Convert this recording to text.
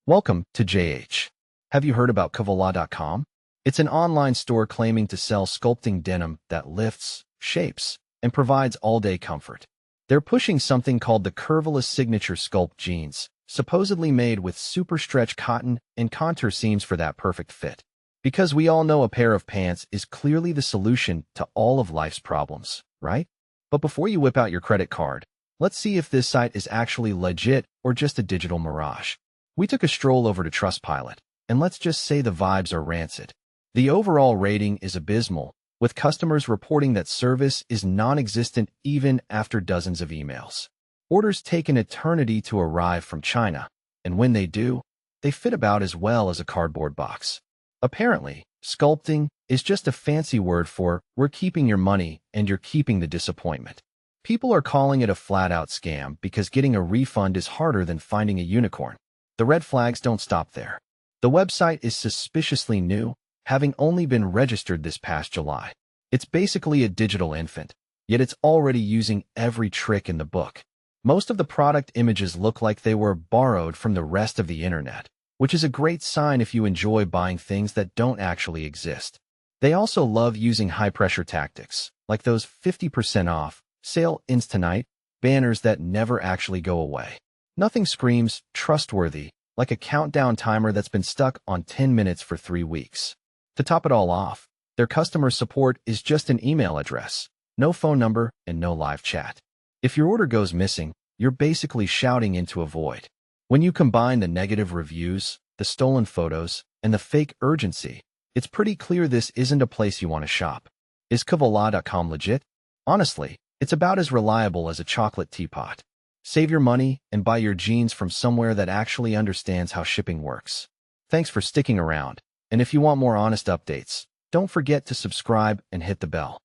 Welcome to JH. Have you heard about Curvola.com? It's an online store claiming to sell sculpting denim that lifts, shapes, and provides all-day comfort. They're pushing something called the Curvola Signature Sculpt jeans, supposedly made with super stretch cotton and contour seams for that perfect fit. Because we all know a pair of pants is clearly the solution to all of life's problems, right? But before you whip out your credit card, let's see if this site is actually legit or just a digital mirage. We took a stroll over to Trustpilot, and let's just say the vibes are rancid. The overall rating is abysmal, with customers reporting that service is non-existent even after dozens of emails. Orders take an eternity to arrive from China, and when they do, they fit about as well as a cardboard box. Apparently, sculpting is just a fancy word for we're keeping your money and you're keeping the disappointment. People are calling it a flat-out scam because getting a refund is harder than finding a unicorn. The red flags don't stop there. The website is suspiciously new, having only been registered this past July. It's basically a digital infant, yet it's already using every trick in the book. Most of the product images look like they were borrowed from the rest of the internet, which is a great sign if you enjoy buying things that don't actually exist. They also love using high-pressure tactics, like those 50% off, sale ends tonight, banners that never actually go away. Nothing screams trustworthy like a countdown timer that's been stuck on 10 minutes for 3 weeks. To top it all off, their customer support is just an email address, no phone number, and no live chat. If your order goes missing, you're basically shouting into a void. When you combine the negative reviews, the stolen photos, and the fake urgency, it's pretty clear this isn't a place you want to shop. Is Curvola.com legit? Honestly, it's about as reliable as a chocolate teapot. Save your money and buy your jeans from somewhere that actually understands how shipping works. Thanks for sticking around, and if you want more honest updates, don't forget to subscribe and hit the bell.